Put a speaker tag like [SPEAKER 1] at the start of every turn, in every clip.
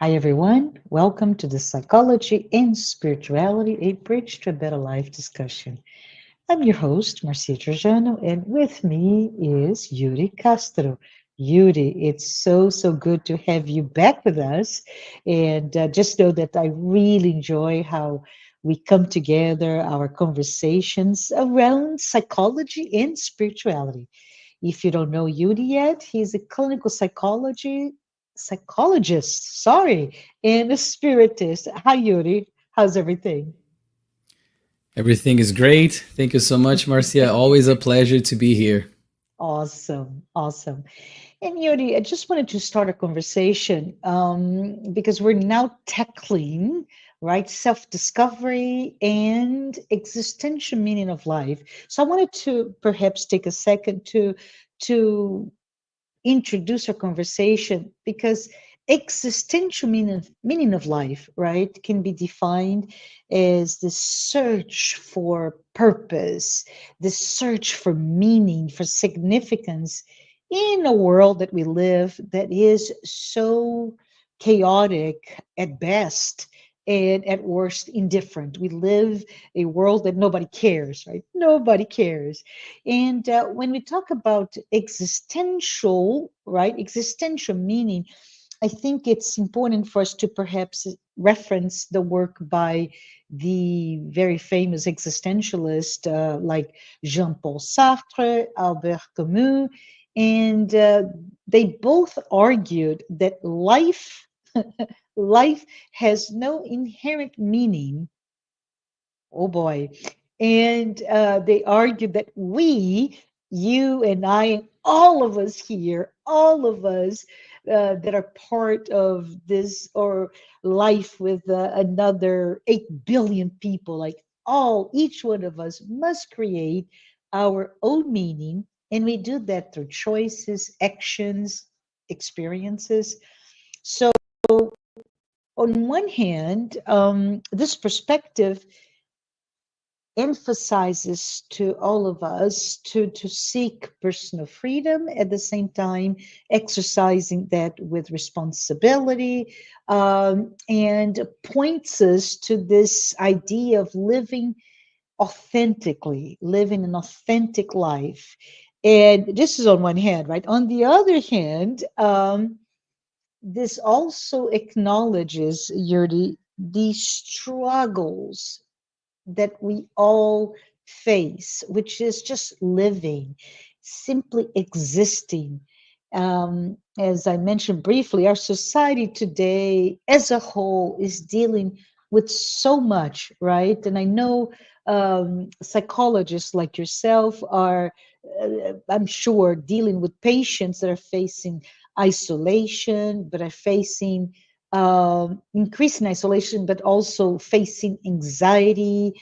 [SPEAKER 1] Hi, everyone. Welcome to the Psychology and Spirituality, a Bridge to a Better Life discussion. I'm your host, Marcia Trajano, and with me is Yuri Castro. Yuri, it's so good to have you back with us. And just know that I really enjoy how we come together, our conversations around psychology and spirituality. If you don't know Yuri yet, he's a clinical psychologist, sorry, and a spiritist. Hi, Yuri. How's everything?
[SPEAKER 2] Everything is great. Thank you so much, Marcia. Always a pleasure to be here.
[SPEAKER 1] Awesome. And Yuri, I just wanted to start a conversation because we're now tackling, right, self-discovery and existential meaning of life. So I wanted to perhaps take a second to introduce our conversation because existential meaning of life, right, can be defined as the search for purpose, the search for meaning, for significance in a world that we live that is so chaotic at best and at worst indifferent. We live a world that nobody cares, right? Nobody cares. And when we talk about existential, right, existential meaning, I think it's important for us to perhaps reference the work by the very famous existentialist like Jean-Paul Sartre, Albert Camus, and they both argued that life has no inherent meaning. Oh boy. And they argued that we, you and I, and all of us here, all of us that are part of this or life with another 8 billion people, like each one of us must create our own meaning. And we do that through choices, actions, experiences. So, on one hand, this perspective emphasizes to all of us to seek personal freedom at the same time exercising that with responsibility, and points us to this idea of living authentically, living an authentic life. And this is on one hand, right? On the other hand, this also acknowledges your the struggles that we all face, which is just living, simply existing. As I mentioned briefly, our society today as a whole is dealing with so much, right? And I know psychologists like yourself are, I'm sure, dealing with patients that are facing isolation, but are facing increasing isolation, but also facing anxiety,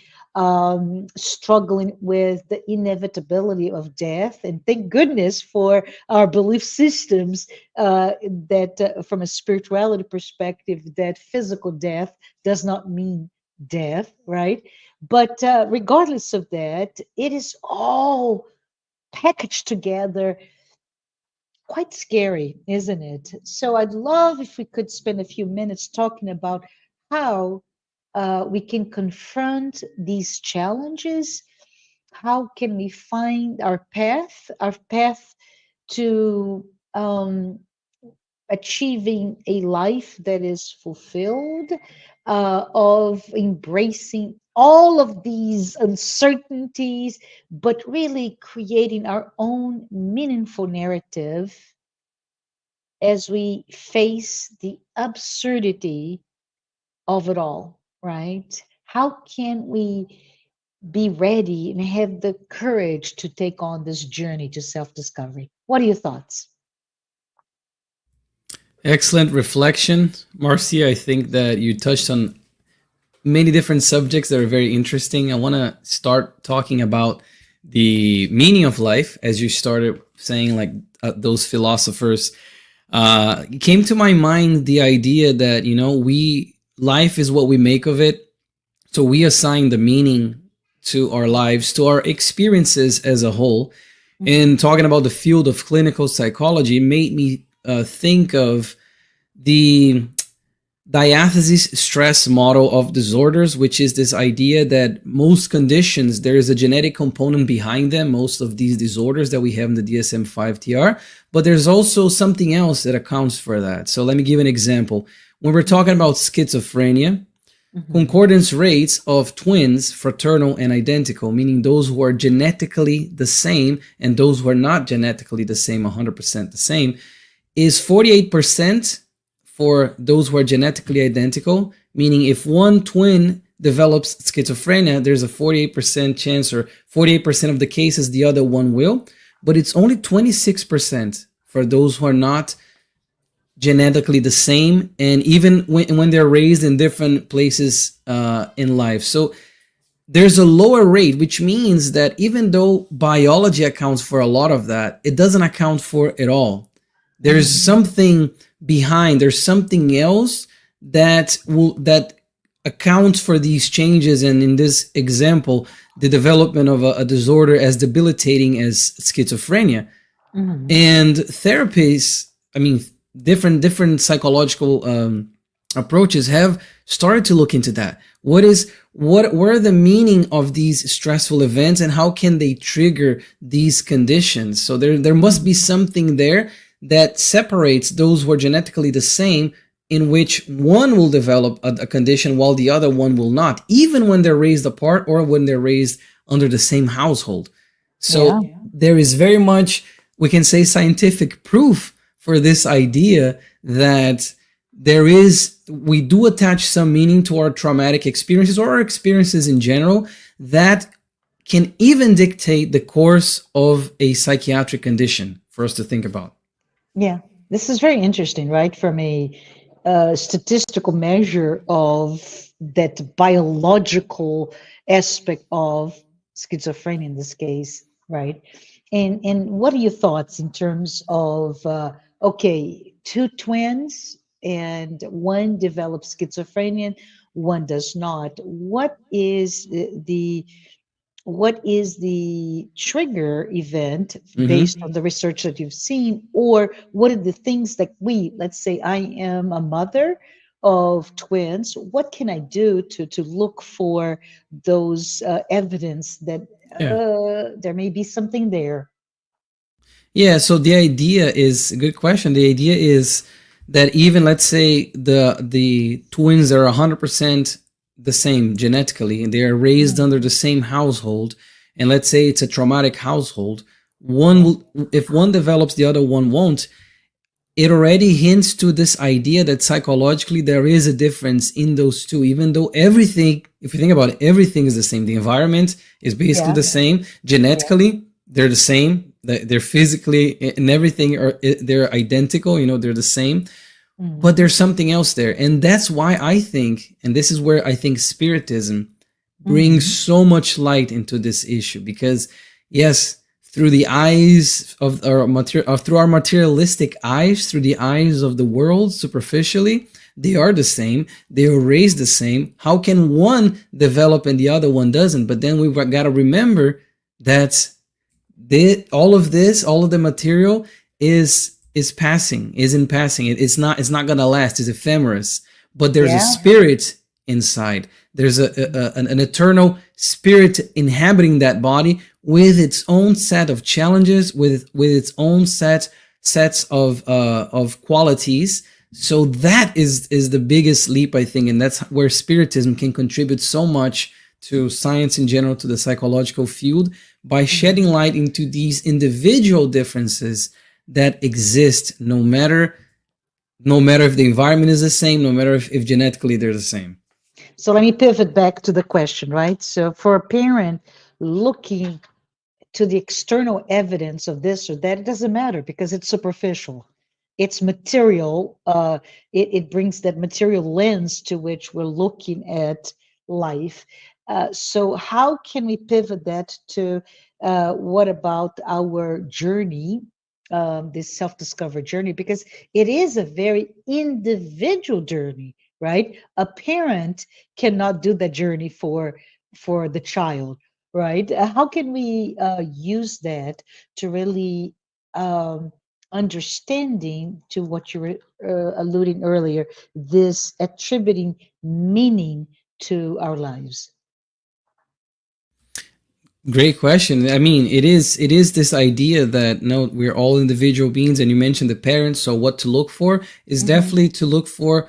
[SPEAKER 1] struggling with the inevitability of death. And thank goodness for our belief systems that, from a spirituality perspective, that physical death does not mean death, right? But regardless of that, it is all packaged together, quite scary, isn't it? So I'd love if we could spend a few minutes talking about how we can confront these challenges. How can we find our path to achieving a life that is fulfilled, of embracing all of these uncertainties, but really creating our own meaningful narrative as we face the absurdity of it all, right? How can we be ready and have the courage to take on this journey to self discovery? What are your thoughts?
[SPEAKER 2] Excellent reflection, Marcia. I think that you touched on many different subjects that are very interesting. I want to start talking about the meaning of life, as you started saying, like those philosophers. It came to my mind the idea that we life is what we make of it. So we assign the meaning to our lives, to our experiences as a whole.
[SPEAKER 1] Mhm.
[SPEAKER 2] And talking about the field of clinical psychology made me think of the diathesis stress model of disorders, which is this idea that most conditions, there is a genetic component behind them, most of these disorders that we have in the DSM-5 TR, but there's also something else that accounts for that. So let me give an example. When we're talking about schizophrenia,
[SPEAKER 1] Mhm.
[SPEAKER 2] concordance rates of twins, fraternal and identical, meaning those who are genetically the same and those who are not genetically the same, 100% the same, is 48% for those who are genetically identical, meaning if one twin develops schizophrenia, there's a 48% chance, or 48% of the cases the other one will, but it's only 26% for those who are not genetically the same, and even when they're raised in different places in life. So there's a lower rate, which means that even though biology accounts for a lot of that, it doesn't account for it all. There's
[SPEAKER 1] Mhm.
[SPEAKER 2] something behind, there's something else that accounts for these changes, and in this example, the development of a disorder as debilitating as schizophrenia.
[SPEAKER 1] Mhm.
[SPEAKER 2] And therapies, I mean, different psychological approaches have started to look into that. What are the meaning of these stressful events, and how can they trigger these conditions? So there must be
[SPEAKER 1] Mhm.
[SPEAKER 2] something there that separates those who are genetically the same, in which one will develop a condition while the other one will not, even when they're raised apart or when they're raised under the same household. So
[SPEAKER 1] Yeah.
[SPEAKER 2] there is very much, we can say, scientific proof for this idea that we do attach some meaning to our traumatic experiences or our experiences in general that can even dictate the course of a psychiatric condition for us to think about.
[SPEAKER 1] Yeah. This is very interesting, right? From a statistical measure of that biological aspect of schizophrenia in this case, right? And what are your thoughts in terms of okay, two twins and one develops schizophrenia, one does not. What is the trigger event based
[SPEAKER 2] Hmm.
[SPEAKER 1] on the research that you've seen, or what are the things that let's say I am a mother of twins, what can I do to look for those evidence that
[SPEAKER 2] Yeah.
[SPEAKER 1] there may be something there?
[SPEAKER 2] Yeah, so the idea is a good question. The idea is that even, let's say, the twins are 100% the same genetically and they are raised under the
[SPEAKER 1] Mhm.
[SPEAKER 2] same household, and let's say it's a traumatic household, one
[SPEAKER 1] Yeah.
[SPEAKER 2] will, if one develops, the other one won't. It already hints to this idea that psychologically there is a difference in those two, even though everything, if you think about it, everything is the same. The environment is basically
[SPEAKER 1] Yeah.
[SPEAKER 2] the same.
[SPEAKER 1] Yeah.
[SPEAKER 2] Genetically, they're the same. They're physically and everything are, they're identical. They're the same. But
[SPEAKER 1] Mhm.
[SPEAKER 2] there's something else there, and that's why I think, and this is where I think Spiritism brings
[SPEAKER 1] Mhm.
[SPEAKER 2] so much light into this issue, because yes, through the eyes of our through our materialistic eyes, through the eyes of the world, superficially, they are the same. They are raised the same. How can one develop and the other one doesn't? But then we've got to remember that all of this, all of the material is passing, is in passing. It's not gonna last. It's ephemeris. But there's a
[SPEAKER 1] Yeah.
[SPEAKER 2] spirit inside. There's an eternal spirit inhabiting that body with its own set of challenges, with its own sets of qualities. So that is the biggest leap, I think, and that's where Spiritism can contribute so much to science in general, to the psychological field, by shedding
[SPEAKER 1] Mhm.
[SPEAKER 2] light into these individual differences that exist, no matter if the environment is the same, no matter if genetically they're the same.
[SPEAKER 1] So let me pivot back to the question, right? So for a parent looking to the external evidence of this or that, it doesn't matter because it's superficial. It's material. It brings that material lens to which we're looking at life. So, how can we pivot that to what about our journey, this self discovery journey? Because it is a very individual journey, right? A parent cannot do that journey for the child, right? How can we use that to really um, understanding to what you were alluding earlier, this attributing meaning to our lives.
[SPEAKER 2] Great question. I mean, it is this idea that no, we're all individual beings, and you mentioned the parents. So what to look for is
[SPEAKER 1] Hmm.
[SPEAKER 2] definitely to look for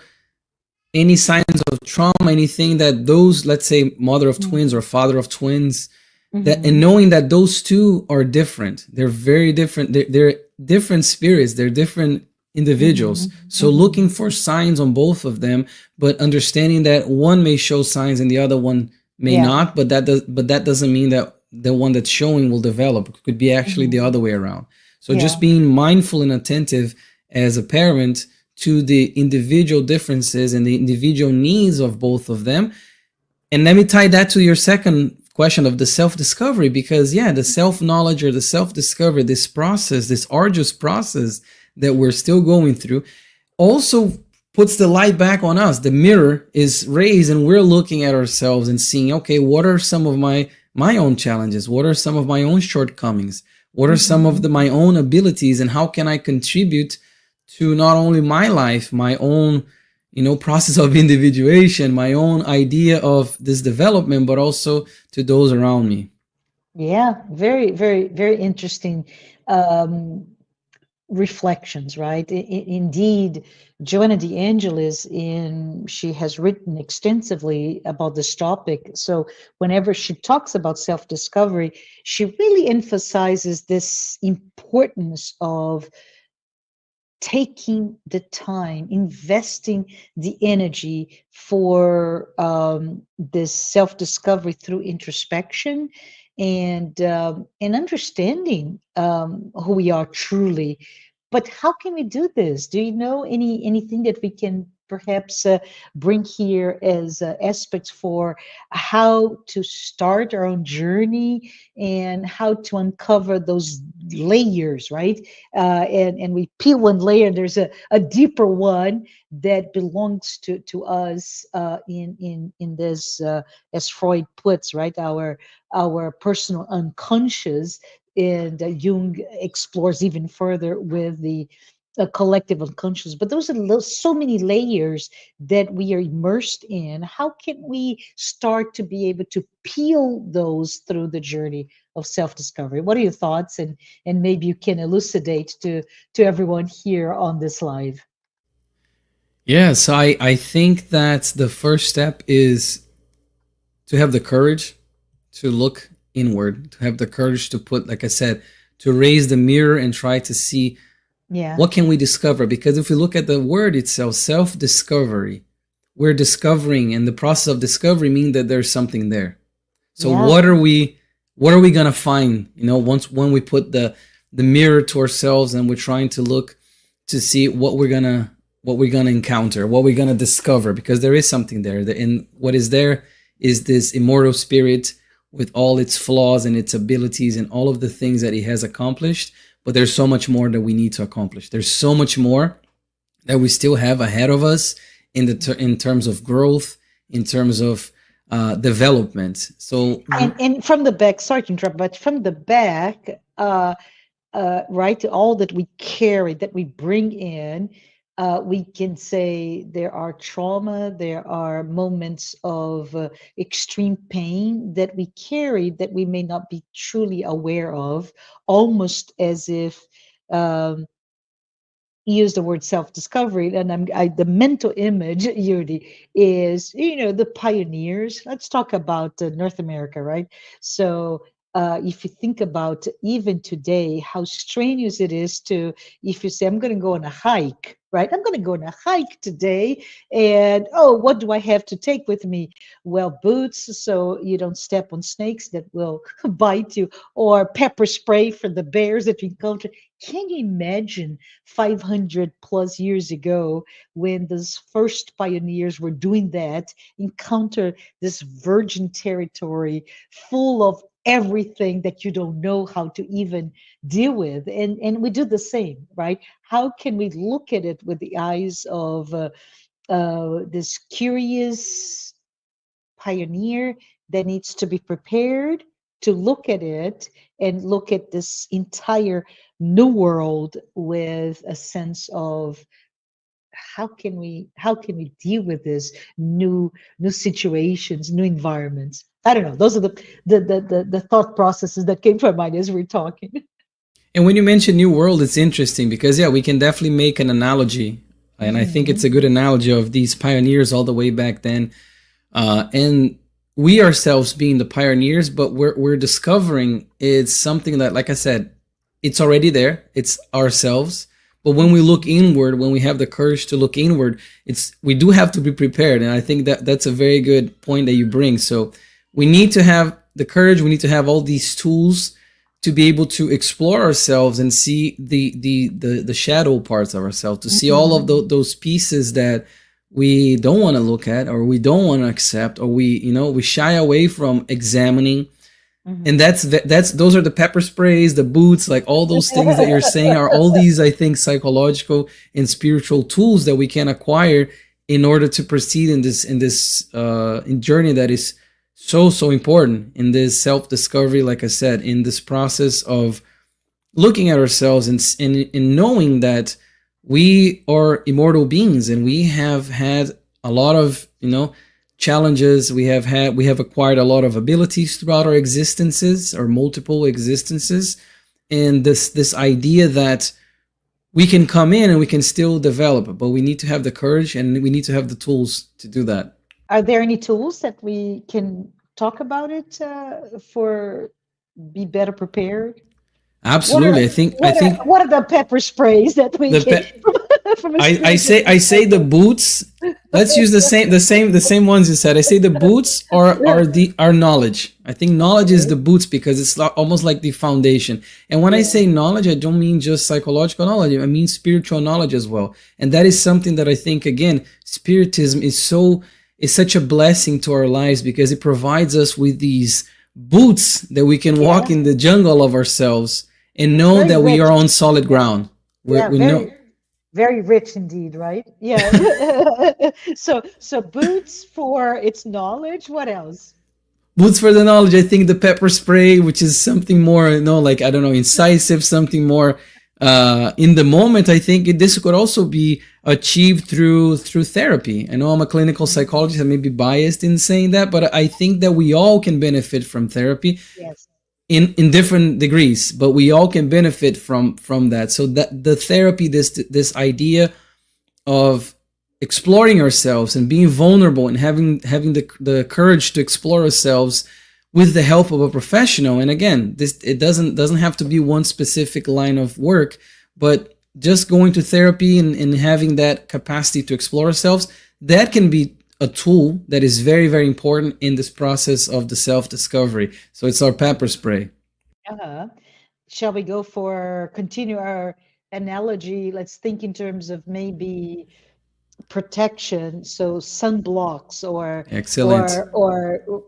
[SPEAKER 2] any signs of trauma, anything that those, let's say, mother of twins or
[SPEAKER 1] Hmm.
[SPEAKER 2] father of twins, that, and
[SPEAKER 1] Hmm.
[SPEAKER 2] knowing that those two are different. They're very different. They're different spirits. They're different individuals.
[SPEAKER 1] Hmm.
[SPEAKER 2] So looking
[SPEAKER 1] Hmm.
[SPEAKER 2] for signs on both of them, but understanding that one may show signs and the other one may
[SPEAKER 1] Yeah.
[SPEAKER 2] not. But that doesn't mean that the one that's showing will develop. It could be actually the
[SPEAKER 1] Hmm.
[SPEAKER 2] other way around. So just
[SPEAKER 1] Yeah.
[SPEAKER 2] being mindful and attentive as a parent to the individual differences and the individual needs of both of them. And let me tie that to your second question of the self discovery, because, yeah, the self knowledge or the self discovery, this process, this arduous process that we're still going through, also puts the light back on us. The mirror is raised and we're looking at ourselves and seeing, okay, what are some of my own challenges? What are some of my own shortcomings? What are some of
[SPEAKER 1] Hmm.
[SPEAKER 2] my own abilities, and how can I contribute to not only my life, my own, process of individuation, my own idea of this development, but also to those around me.
[SPEAKER 1] Yeah. Very, very, very interesting. Um, Reflections, right? Indeed, Joanna de Angelis, she has written extensively about this topic. So whenever she talks about self-discovery, she really emphasizes this importance of taking the time, investing the energy for this self-discovery through introspection and understanding who we are truly. But how can we do this? Do you know anything that we can perhaps bring here as aspects for how to start our own journey and how to uncover those layers, right? And we peel one layer, there's a deeper one that belongs to us in this, as Freud puts, right, our personal unconscious. And Jung explores even further with the collective unconscious. But those are so many layers that we are immersed in. How can we start to be able to peel those through the journey of self-discovery? What are your thoughts? And maybe you can elucidate to everyone here on this live.
[SPEAKER 2] Yeah, so I think that the first step is to have the courage to look inward, to have the courage to put, like I said, to raise the mirror and try to see
[SPEAKER 1] Yeah.
[SPEAKER 2] what can we discover. Because if we look at the word itself, self-discovery, we're discovering, and the process of discovery means that there's something there. So
[SPEAKER 1] Yeah.
[SPEAKER 2] what are we gonna find? Once when we put the mirror to ourselves and we're trying to look to see what we're gonna encounter, what we're gonna discover, because there is something there. And what is there is this immortal spirit with all its flaws and its abilities and all of the things that he has accomplished. But there's so much more that we need to accomplish. There's so much more that we still have ahead of us in terms of growth, in terms of development. So
[SPEAKER 1] And from the back, sorry to interrupt, but from the back, right, all that we carry, that we bring in, we can say there are trauma, there are moments of extreme pain that we carry that we may not be truly aware of, almost as if. Um, use the word self-discovery, and the mental image, Yuri, is the pioneers. Let's talk about North America, right? So if you think about even today, how strenuous it is to, if you say, I'm going to go on a hike, right? I'm going to go on a hike today. And oh, what do I have to take with me? Well, boots, so you don't step on snakes that will bite you, or pepper spray for the bears that you encounter. Can you imagine 500 plus years ago when those first pioneers were doing that, encounter this virgin territory full of everything that you don't know how to even deal with? And we do the same, right? How can we look at it with the eyes of this curious pioneer that needs to be prepared, to look at it and look at this entire new world with a sense of how can we deal with this new situations, new environments. I don't know. Those are the thought processes that came to my mind as we're talking.
[SPEAKER 2] And when you mention new world, it's interesting because yeah, we can definitely make an analogy, and I think it's
[SPEAKER 1] Mhm.
[SPEAKER 2] a good analogy of these pioneers all the way back then, and we ourselves being the pioneers, but we're discovering it's something that, like I said, it's already there. It's ourselves. But when we look
[SPEAKER 1] Mhm.
[SPEAKER 2] inward, when we have the courage to look inward, it's we do have to be prepared, and I think that that's a very good point that you bring. So we need to have the courage. We need to have all these tools to be able to explore ourselves and see the shadow parts of ourselves, to see all of
[SPEAKER 1] Mhm.
[SPEAKER 2] those pieces that we don't want to look at, or we don't want to accept, or we shy away from examining. And
[SPEAKER 1] Mhm.
[SPEAKER 2] that's those are the pepper sprays, the boots, like all those things that you're saying are all these, I think, psychological and spiritual tools that we can acquire in order to proceed in journey that is so important, in this self discovery, like I said, in this process of looking at ourselves and knowing that we are immortal beings, and we have had a lot of challenges. We have acquired a lot of abilities throughout our existences, or multiple existences, and this idea that we can come in and we can still develop, but we need to have the courage and we need to have the tools to do that.
[SPEAKER 1] Are there any tools that we can talk about it for be better prepared? What are
[SPEAKER 2] Absolutely. I
[SPEAKER 1] what are
[SPEAKER 2] think
[SPEAKER 1] what are the pepper sprays that we
[SPEAKER 2] the
[SPEAKER 1] can
[SPEAKER 2] pe-
[SPEAKER 1] from a
[SPEAKER 2] I
[SPEAKER 1] spiritual
[SPEAKER 2] say the
[SPEAKER 1] perspective?
[SPEAKER 2] boots. Let's use the same ones you said. I say the boots are knowledge. I think knowledge is
[SPEAKER 1] Okay.
[SPEAKER 2] the boots because it's almost like the foundation. And when I
[SPEAKER 1] Yeah.
[SPEAKER 2] say knowledge, I don't mean just psychological knowledge. I mean spiritual knowledge as well. And that is something that I think, again, spiritism is such a blessing to our lives because it provides us with these boots that we can walk
[SPEAKER 1] Yeah.
[SPEAKER 2] in the jungle of ourselves and
[SPEAKER 1] It's
[SPEAKER 2] know
[SPEAKER 1] very
[SPEAKER 2] that we are
[SPEAKER 1] rich.
[SPEAKER 2] on solid
[SPEAKER 1] Yeah.
[SPEAKER 2] ground.
[SPEAKER 1] Yeah.
[SPEAKER 2] We know.
[SPEAKER 1] Very rich indeed, right? Yeah. So boots for its knowledge. What else?
[SPEAKER 2] Boots for the knowledge. I think the pepper spray, which is something more, like, I don't know, incisive, something more in the moment. I think this could also be achieved through therapy. I know I'm a clinical
[SPEAKER 1] Mhm.
[SPEAKER 2] psychologist. I may be biased in saying that, but I think that we all can benefit from therapy
[SPEAKER 1] Yes.
[SPEAKER 2] in different degrees. But we all can benefit from that. So that the therapy, this idea of exploring ourselves and being vulnerable and having the courage to explore ourselves with the help of a professional. And again, this it doesn't have to be one specific line of work, but just going to therapy and having that capacity to explore ourselves, that can be a tool that is very, very important in this process of the self-discovery. So it's our pepper spray.
[SPEAKER 1] Uh-huh. Shall we go for continue our analogy? Let's think in terms of maybe protection, so sunblocks
[SPEAKER 2] Excellent.
[SPEAKER 1] or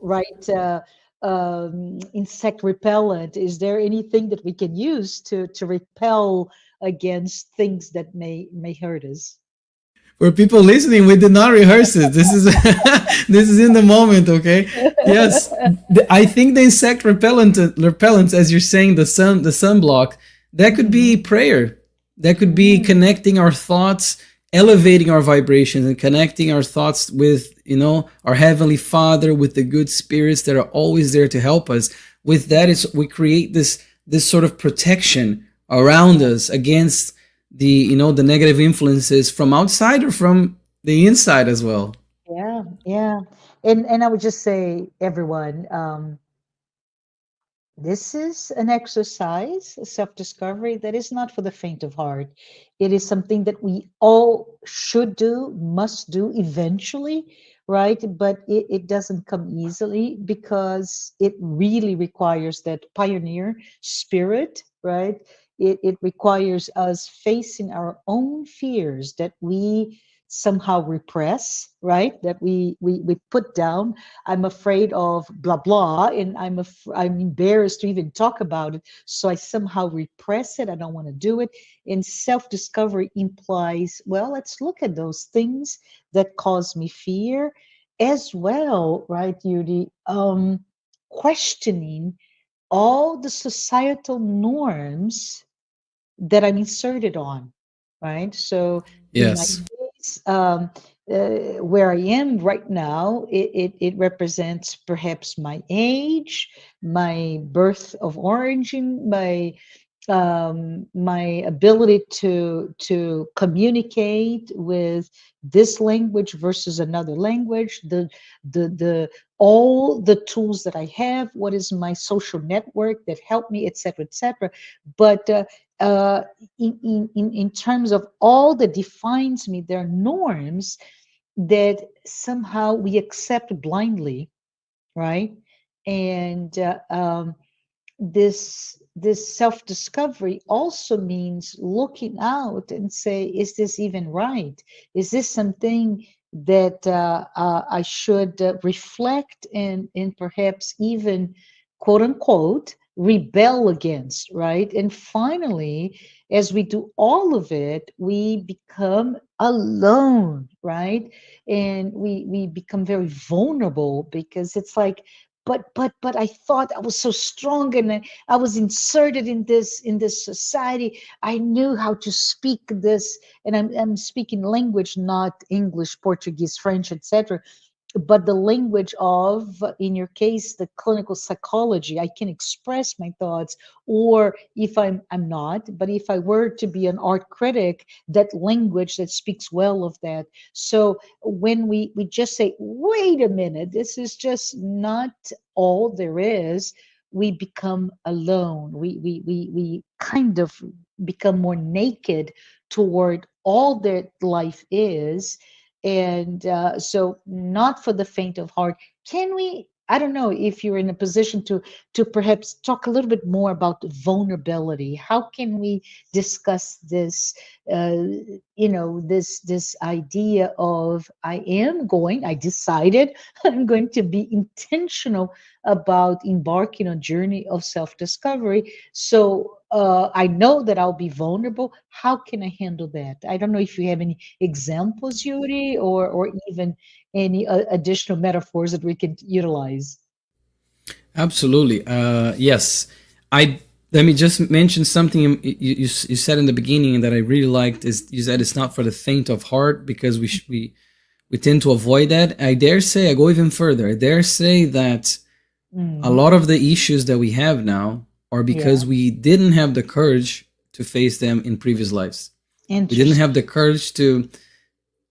[SPEAKER 1] right insect repellent. Is there anything that we can use to repel against things that may hurt us?
[SPEAKER 2] For people listening, we did not rehearse it. This is this is in the moment, okay? Yes, I think the insect repellents, as you're saying, the sunblock, that could be
[SPEAKER 1] Mhm.
[SPEAKER 2] prayer. That could be
[SPEAKER 1] Mm.
[SPEAKER 2] connecting our thoughts, elevating our vibrations, and connecting our thoughts with our heavenly Father, with the good spirits that are always there to help us. With that, is we create this sort of protection around
[SPEAKER 1] Yeah,
[SPEAKER 2] us against the negative influences from outside or from the inside as well.
[SPEAKER 1] yeah, yeah. And I would just say, everyone, this is an exercise, a self-discovery that is not for the faint of heart. It is something that we all should do, must do eventually, right? But it doesn't come easily because it really requires that pioneer spirit, right? It requires us facing our own fears that we somehow repress, right? That we put down. I'm afraid of blah blah, and I'm embarrassed to even talk about it. So I somehow repress it. I don't want to do it. And self-discovery implies, well, let's look at those things that cause me fear as well, right, Yuri? Questioning. all the societal norms that I'm inserted on, right? So in my
[SPEAKER 2] Yes.
[SPEAKER 1] case, where I am right now, it represents perhaps my age, my birth of origin, my ability to communicate with this language versus another language, the all the tools that I have, what is my social network that help me, etc., etc. But uh, in terms of all that defines me, there are norms that somehow we accept blindly, right? And this self discovery also means looking out and say, is this even right? Is this something that I should reflect and perhaps even quote unquote rebel against, right? And finally, as we do all of it, we become alone, right? And we become very vulnerable because it's like, but I thought I was so strong, and I was inserted in this society. I knew how to speak this, and I'm speaking language, not English, Portuguese, French, etc., but the language of, in your case, the clinical psychology. I can express my thoughts, or if I'm not, but if I were to be an art critic, that language that speaks well of that. So when we just say, wait a minute, this is just not all there is, we become alone. We kind of become more naked toward all that life is. And so, not for the faint of heart. Can we? I don't know if you're in a position to perhaps talk a little bit more about vulnerability. How can we discuss this? Uh, this idea of I decided I'm going to be intentional about embarking on a journey of self-discovery. So I know that I'll be vulnerable. How can I handle that? I don't know if you have any examples, Yuri, or even any additional metaphors that we can utilize.
[SPEAKER 2] Absolutely. Yes. I Let me just mention something you said in the beginning that I really liked. Is you said it's not for the faint of heart, because we tend to avoid that. I dare say I go even further. I dare say that a
[SPEAKER 1] Mm,
[SPEAKER 2] lot of the issues that we have now are
[SPEAKER 1] yeah,
[SPEAKER 2] because we didn't have the courage to face them in previous lives. We didn't have
[SPEAKER 1] interesting.
[SPEAKER 2] the courage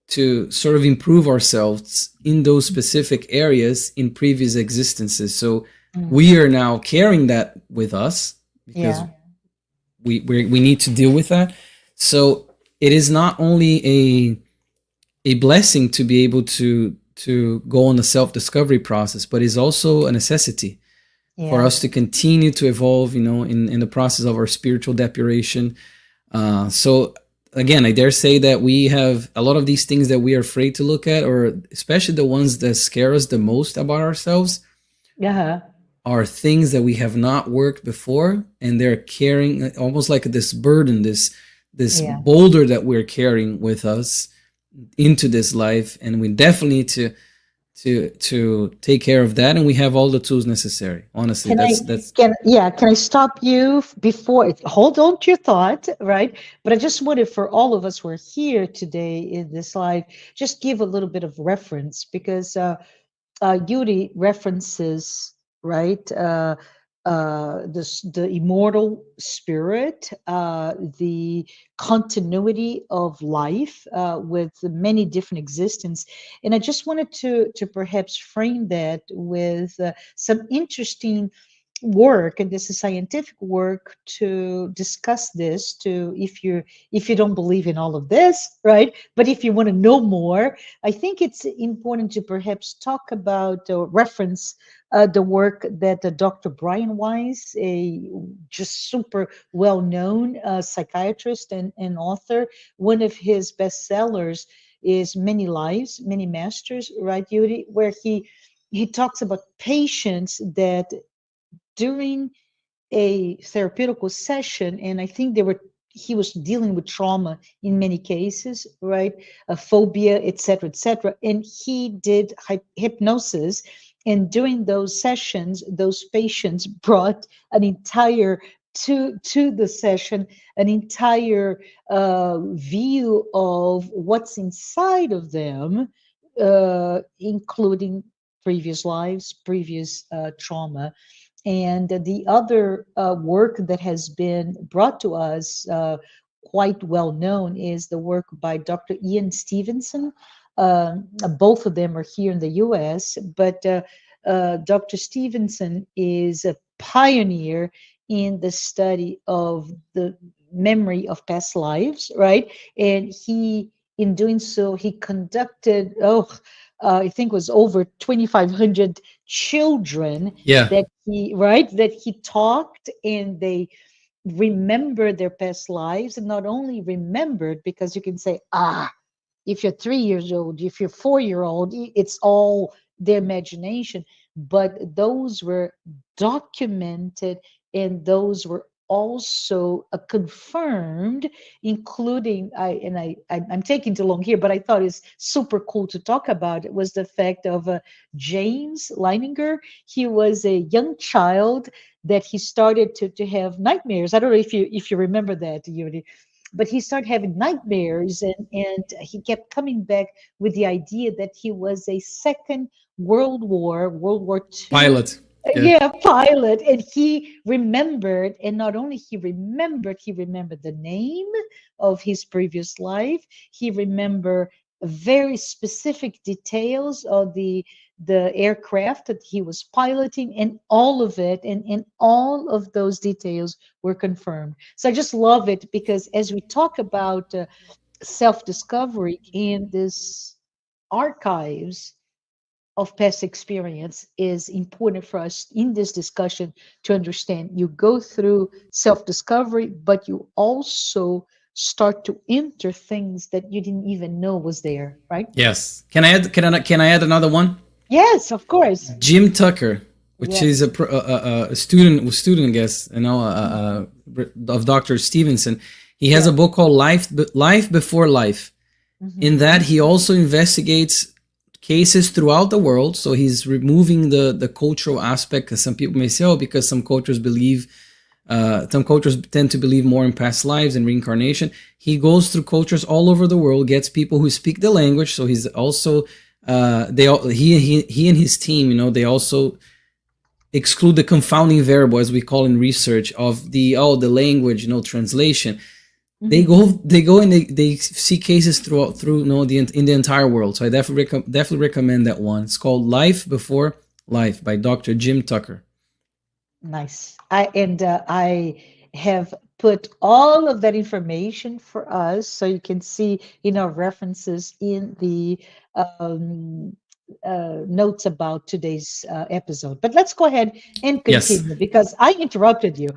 [SPEAKER 2] to sort of improve ourselves in those specific areas in previous existences. So
[SPEAKER 1] Mm,
[SPEAKER 2] we are now carrying that with us because
[SPEAKER 1] yeah,
[SPEAKER 2] we need to deal with that. So it is not only a blessing to be able to go on the self discovery process, but it's also a necessity for
[SPEAKER 1] yeah,
[SPEAKER 2] us to continue to evolve, in the process of our spiritual depuration. So again, I dare say that we have a lot of these things that we are afraid to look at, or especially the ones that scare us the most about ourselves,
[SPEAKER 1] yeah,
[SPEAKER 2] are things that we have not worked before, and they're carrying almost like this burden, this
[SPEAKER 1] yeah.
[SPEAKER 2] boulder that we're carrying with us into this life, and we definitely need to take care of that, and we have all the tools necessary. Honestly,
[SPEAKER 1] Can I
[SPEAKER 2] that's
[SPEAKER 1] can I stop you before hold on to your thought, right? But I just wanted for all of us who are here today in this live, just give a little bit of reference because Yuri references, right? The immortal spirit, the continuity of life with many different existence, and I just wanted to perhaps frame that with some interesting work, and this is scientific work to discuss this. To if you don't believe in all of this, right? But if you want to know more, I think it's important to perhaps talk about or reference the work that Dr. Brian Weiss, a just super well-known psychiatrist and author, one of his bestsellers is Many Lives, Many Masters, right, Yuri, where he talks about patients that during a therapeutical session, and I think he was dealing with trauma in many cases, right? A phobia, etc., etc. And he did hypnosis, And during those sessions, those patients brought an entire to the session, an entire view of what's inside of them, including previous lives, previous trauma. And the other work that has been brought to us, quite well known, is the work by Dr. Ian Stevenson. Both of them are here in the US, but Dr. Stevenson is a pioneer in the study of the memory of past lives, right? And he, in doing so, he conducted, I think it was over 2,500 children
[SPEAKER 2] Yeah.
[SPEAKER 1] that he, right, that he talked, and they remembered their past lives, and not only remembered, because you can say, if you're 3 years old, if you're 4 year old, it's all their imagination. But those were documented, and those were also confirmed, including I'm taking too long here, but I thought it's super cool to talk about. It was the fact of James Leininger. He was a young child that he started to have nightmares. I don't know if you remember that, Yuri, but he started having nightmares, and he kept coming back with the idea that he was a second World War II,
[SPEAKER 2] Pilot. Yeah.
[SPEAKER 1] yeah, pilot. And he remembered, and not only he remembered the name of his previous life. He remembered very specific details of the aircraft that he was piloting, and all of it, and all of those details were confirmed. So I just love it, because as we talk about self-discovery in this archives of past experience, is important for us in this discussion to understand. You go through self-discovery, but you also start to enter things that you didn't even know was there, right?
[SPEAKER 2] Yes. Can I add another one?
[SPEAKER 1] Yes, of course.
[SPEAKER 2] Jim Tucker, which is
[SPEAKER 1] Yes.
[SPEAKER 2] a student, I guess, of Dr. Stevenson. He has
[SPEAKER 1] Yeah.
[SPEAKER 2] a book called Life Before Life. In
[SPEAKER 1] Mhm.
[SPEAKER 2] that, he also investigates cases throughout the world. So he's removing the cultural aspect, because some people may say, oh, because some cultures tend to believe more in past lives and reincarnation. He goes through cultures all over the world, gets people who speak the language. So he's also he and his team, they also exclude the confounding variable, as we call in research, of the language, translation. They
[SPEAKER 1] Mhm.
[SPEAKER 2] go and they see cases through in the entire world. So I definitely recommend that one. It's called Life Before Life by Dr. Jim Tucker.
[SPEAKER 1] Nice. I have put all of that information for us, so you can see, references in the um, notes about today's episode. But let's go ahead and
[SPEAKER 2] Yes.
[SPEAKER 1] continue, because I interrupted you.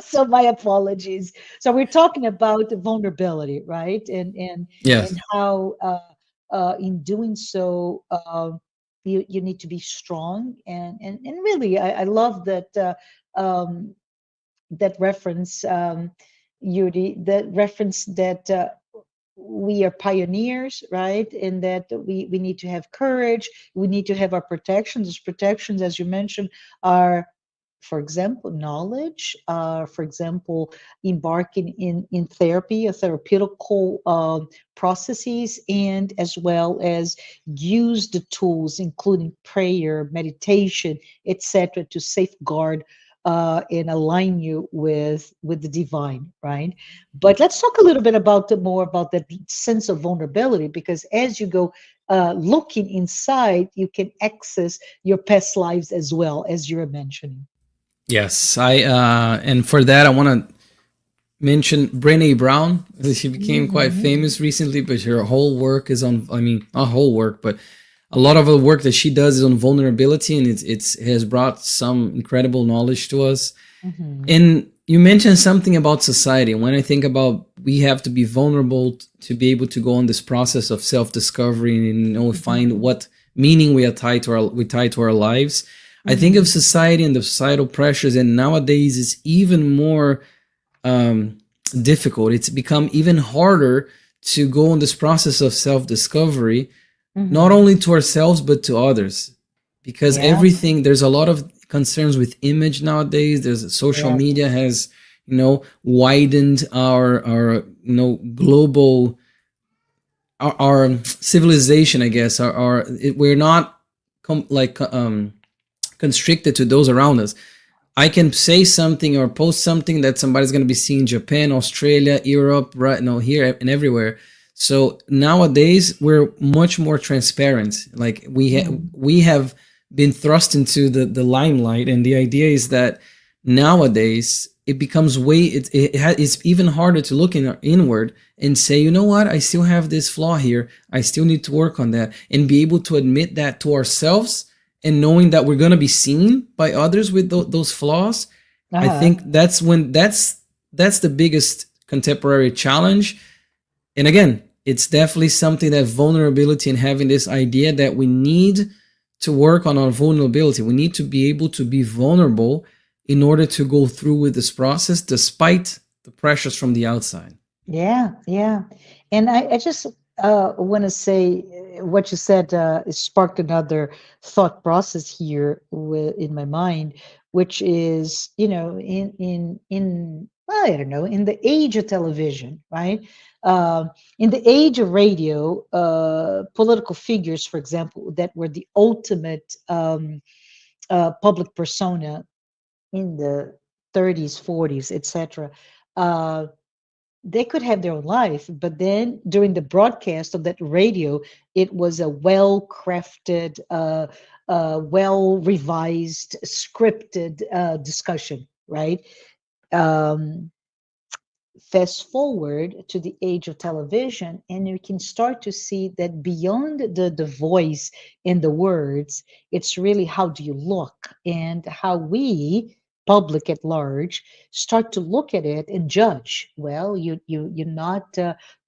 [SPEAKER 1] So my apologies. So we're talking about vulnerability, right? And
[SPEAKER 2] Yes.
[SPEAKER 1] how in doing so, you need to be strong, and really, I love that um, that reference, Yuri, that reference that we are pioneers, right? And that we need to have courage. We need to have our protections. Those protections, as you mentioned, are, for example, knowledge. For example, embarking in therapy, or therapeutical processes, and as well as use the tools, including prayer, meditation, etc., to safeguard and align you with the divine, right? But let's talk a little bit about more about that sense of vulnerability, because as you go looking inside, you can access your past lives as well, as you're mentioning.
[SPEAKER 2] Yes. And for that, I want to mention Brené Brown. She became quite
[SPEAKER 1] Mhm.
[SPEAKER 2] famous recently, but her whole work is on. I mean, not whole work, but a lot of the work that she does is on vulnerability, and it has brought some incredible knowledge to us.
[SPEAKER 1] Mhm.
[SPEAKER 2] And you mentioned something about society. When I think about, we have to be vulnerable to be able to go on this process of self-discovery and find
[SPEAKER 1] Mhm.
[SPEAKER 2] what meaning we tie to our lives. I think of
[SPEAKER 1] Mhm.
[SPEAKER 2] society and the societal pressures, and nowadays it's even more um, difficult. It's become even harder to go on this process of self-discovery, not
[SPEAKER 1] Mhm.
[SPEAKER 2] only to ourselves but to others. because
[SPEAKER 1] Yeah.
[SPEAKER 2] everything, there's a lot of concerns with image nowadays. There's social
[SPEAKER 1] Yes.
[SPEAKER 2] media has, widened our global, our civilization, I guess. We're not constricted to those around us. I can say something or post something that somebody's going to be seeing in Japan, Australia, Europe, right? No, here and everywhere. So nowadays we're much more transparent. Like
[SPEAKER 1] Mhm.
[SPEAKER 2] we have been thrust into the limelight, and the idea is that nowadays it becomes it's even harder to look inward and say, you know what, I still have this flaw here. I still need to work on that, and be able to admit that to ourselves, and knowing that we're going to be seen by others with those flaws. I
[SPEAKER 1] Uh-huh.
[SPEAKER 2] think that's the biggest contemporary challenge. And again, it's definitely something, that vulnerability, and having this idea that we need to work on our vulnerability. We need to be able to be vulnerable in order to go through with this process despite the pressures from the outside.
[SPEAKER 1] Yeah, yeah. And I just want to say what you said sparked another thought process here in my mind, which is, well, I don't know, in the age of television, right? In the age of radio, political figures, for example, that were the ultimate public persona in the 30s, 40s, etc. They could have their own life, but then during the broadcast of that radio, it was a well crafted, well revised, scripted discussion, right? Um, Fast forward to the age of television, and you can start to see that beyond the voice and the words, it's really how do you look, and how we, public at large, start to look at it and judge. Well, you're not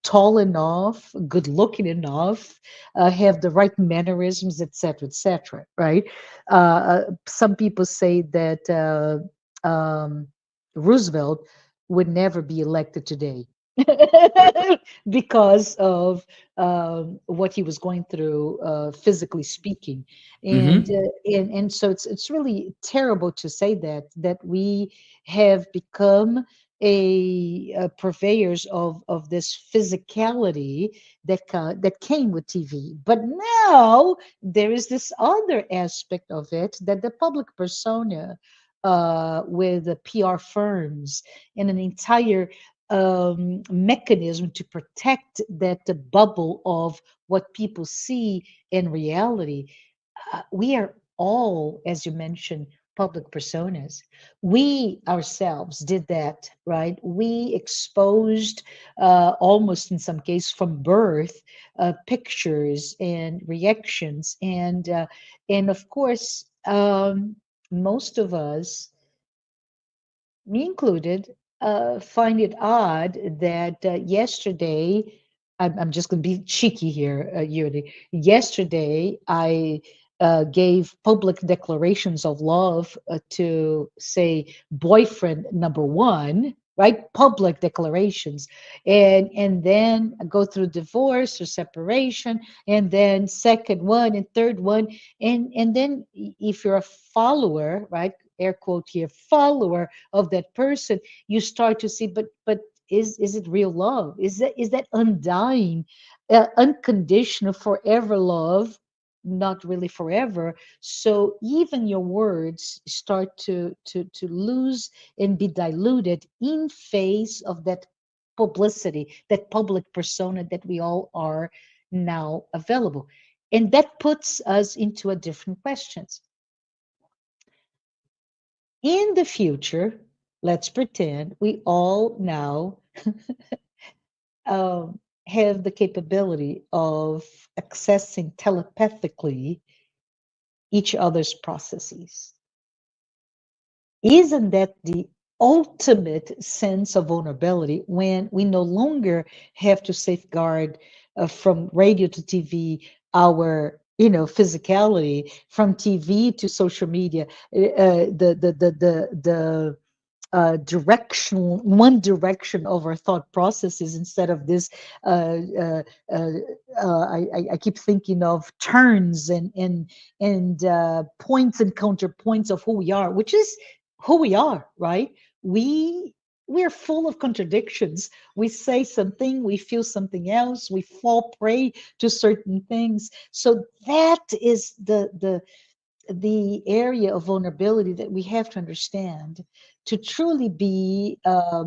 [SPEAKER 1] tall enough, good looking enough, have the right mannerisms, etc., etc., right? Some people say that Roosevelt would never be elected today because of what he was going through, physically speaking,
[SPEAKER 2] Mm-hmm.
[SPEAKER 1] and so it's really terrible to say that we have become purveyors of this physicality that came with TV. But now there is this other aspect of it, that the public persona, with the PR firms and an entire mechanism to protect that the bubble of what people see in reality. We are all, as you mentioned, public personas. We ourselves did that, right? We exposed, almost in some case from birth, pictures and reactions, and of course, most of us, me included, find it odd that yesterday, I'm just going to be cheeky here, Yuri. Yesterday, I gave public declarations of love to, say, boyfriend number one, right? Public declarations, and then go through divorce or separation, and then second one and third one, and then if you're a follower, right? Air quote here, follower of that person, you start to see, but is it real love? Is that undying, unconditional, forever love? Not really forever. So even your words start to lose and be diluted in face of that publicity, that public persona that we all are now available. And that puts us into a different questions. In the future, let's pretend we all now have the capability of accessing telepathically each other's processes. Isn't that the ultimate sense of vulnerability, when we no longer have to safeguard, from radio to TV, our physicality, from TV to social media, the directional, one direction of our thought processes instead of this. Uh, uh, uh, I keep thinking of turns and points and counterpoints of who we are, which is who we are, right? We we're full of contradictions. We say something, we feel something else, we fall prey to certain things. So that is the area of vulnerability that we have to understand to truly be,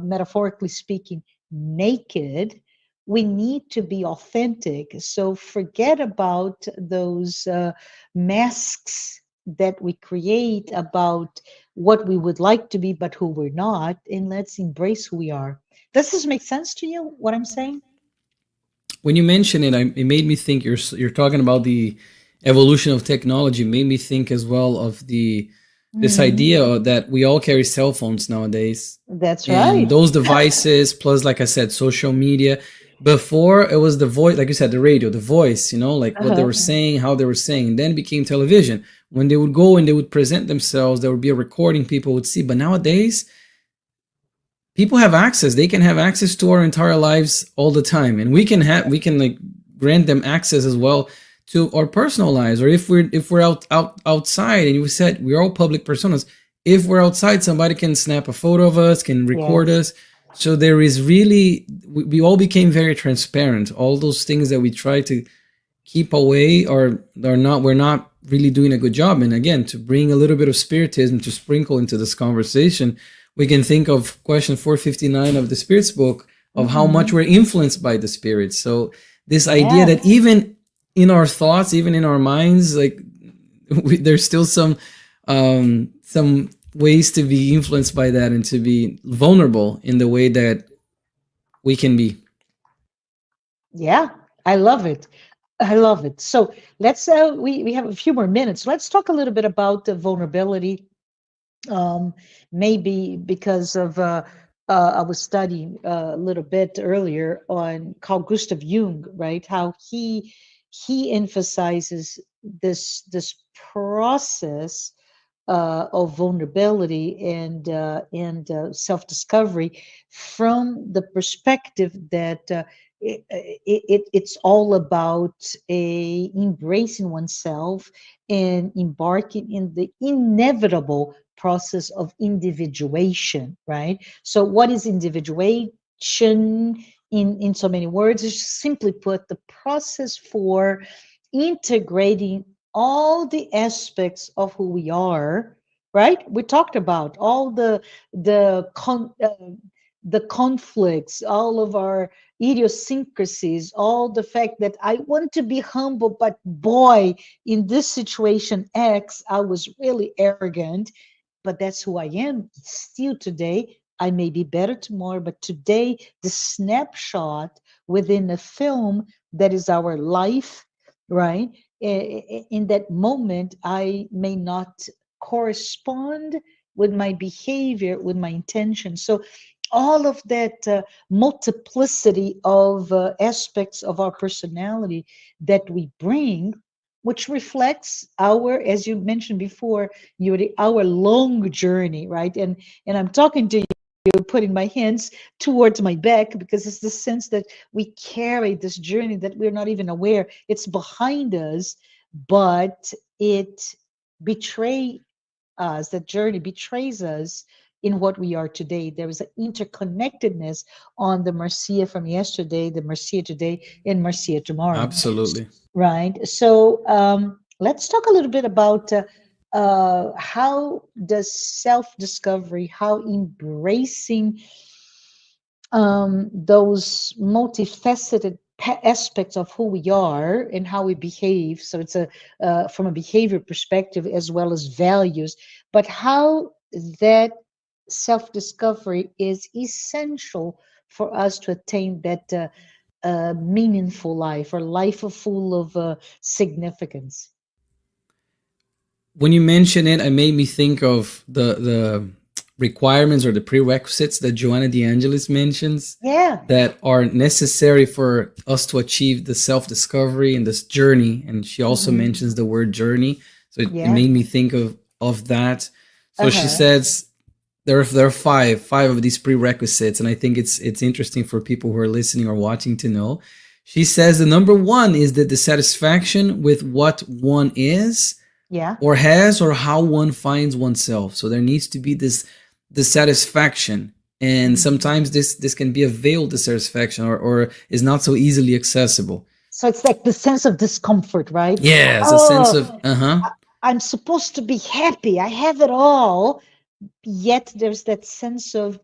[SPEAKER 1] metaphorically speaking, naked. We need to be authentic. So forget about those masks that we create about what we would like to be, but who we're not, and let's embrace who we are. Does this make sense to you, what I'm saying?
[SPEAKER 2] When you mention it, it made me think you're talking about the evolution of technology. Made me think as well of the this
[SPEAKER 1] Mhm.
[SPEAKER 2] idea that we all carry cell phones nowadays,
[SPEAKER 1] That's
[SPEAKER 2] and
[SPEAKER 1] right.
[SPEAKER 2] those devices plus, like I said, social media. Before it was the voice, like you said, the radio, the voice, like what they
[SPEAKER 1] Uh-huh.
[SPEAKER 2] were saying, how they were saying. And then it became television. When they would go and they would present themselves, there would be a recording people would see. But nowadays, people have access. They can have access to our entire lives all the time, and we can like grant them access as well to our personal lives. Or if we're outside, and you said we're all public personas, if we're outside, somebody can snap a photo of us, can record
[SPEAKER 1] Yes.
[SPEAKER 2] us. So there is really, we all became very transparent. All those things that we try to keep away are not, we're not really doing a good job. And again, to bring a little bit of spiritism to sprinkle into this conversation, we can think of question 459 of the spirits book, of how much
[SPEAKER 1] Hmm.
[SPEAKER 2] we're influenced by the spirits. So this idea that
[SPEAKER 1] Yes.
[SPEAKER 2] even in our thoughts, even in our minds, like there's still some ways to be influenced by that and to be vulnerable in the way that we can be.
[SPEAKER 1] Yeah, I love it. I love it. So let's we have a few more minutes. Let's talk a little bit about the vulnerability. Um, Maybe because of I was studying a little bit earlier on Carl Gustav Jung, right? How he emphasizes this process of vulnerability and self discovery from the perspective that it's all about embracing oneself and embarking in the inevitable process of individuation, right? So, what is individuation in so many words? Is simply put, the process for integrating all the aspects of who we are, right? We talked about all the con, uh, the conflicts, all of our idiosyncrasies, all the fact that I want to be humble, but boy, in this situation X, I was really arrogant, but that's who I am still today. I may be better tomorrow, but today, the snapshot within a film that is our life, right? In that moment, I may not correspond with my behavior, with my intention. So, all of that multiplicity of aspects of our personality that we bring, which reflects our, as you mentioned before, Yuri, our long journey, right? And I'm talking to you, putting my hands towards my back because it's the sense that we carry this journey that we're not even aware it's behind us, but it betray us. That journey betrays us in what we are today. There is an interconnectedness on the Marcia from yesterday, the Marcia today, and Marcia tomorrow.
[SPEAKER 2] Absolutely.
[SPEAKER 1] Right. So let's talk a little bit about how does self-discovery, how embracing those multifaceted aspects of who we are and how we behave. So it's a from a behavior perspective as well as values, but how that self-discovery is essential for us to attain that meaningful life or life full of significance.
[SPEAKER 2] When you mention it, it made me think of the requirements or the prerequisites that Joanna de Angelis mentions
[SPEAKER 1] Yeah.
[SPEAKER 2] that are necessary for us to achieve the self discovery and this journey. And she also
[SPEAKER 1] Hmm.
[SPEAKER 2] mentions the word journey, so it
[SPEAKER 1] Yeah.
[SPEAKER 2] made me think of that. So she
[SPEAKER 1] Uh-huh.
[SPEAKER 2] says there are five of these prerequisites, and I think it's interesting for people who are listening or watching to know. She says the number one is the dissatisfaction with what one is
[SPEAKER 1] Yeah.
[SPEAKER 2] or has or how one finds oneself. So there needs to be this dissatisfaction, and
[SPEAKER 1] Mhm.
[SPEAKER 2] sometimes this can be a veiled dissatisfaction, or is not so easily accessible.
[SPEAKER 1] So it's like the sense of discomfort, right?
[SPEAKER 2] Yes, a sense
[SPEAKER 1] Oh,
[SPEAKER 2] of uh-huh.
[SPEAKER 1] I'm supposed to be happy. I have it all. Yet there's that sense of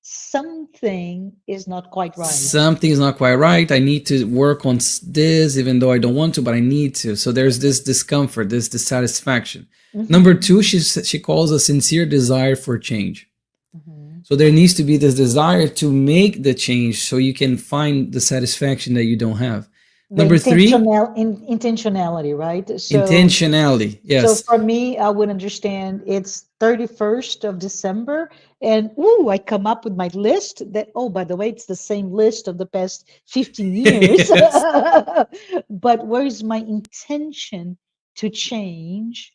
[SPEAKER 1] something is not quite right.
[SPEAKER 2] Something is not quite right. I need to work on this, even though I don't want to, but I need to. So there's this discomfort, this dissatisfaction. Number
[SPEAKER 1] Hmm.
[SPEAKER 2] two, she calls a sincere desire for change.
[SPEAKER 1] Hmm.
[SPEAKER 2] So there needs to be this desire to make the change so you can find the satisfaction that you don't have.
[SPEAKER 1] The
[SPEAKER 2] Number three,
[SPEAKER 1] intentionality, right?
[SPEAKER 2] intentionality.
[SPEAKER 1] So
[SPEAKER 2] Yes.
[SPEAKER 1] for me, I would understand it's 31st of December, and ooh, I come up with my list that, oh, by the way, it's the same list of the past 15 years.
[SPEAKER 2] Yes.
[SPEAKER 1] But where is my intention to change,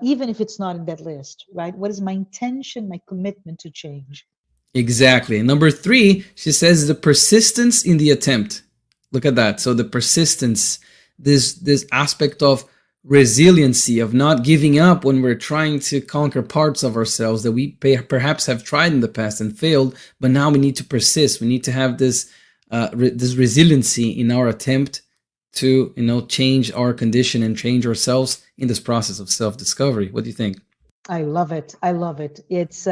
[SPEAKER 1] even if it's not in that list, right? What is my intention, my commitment to change?
[SPEAKER 2] Exactly. Number three, she says the persistence in the attempt. Look at that. So the persistence, this aspect of resiliency, of not giving up when we're trying to conquer parts of ourselves that we perhaps have tried in the past and failed, but now we need to persist. We need to have this resiliency in our attempt to change our condition and change ourselves in this process of self discovery. What do you think?
[SPEAKER 1] I love it. I love it. It's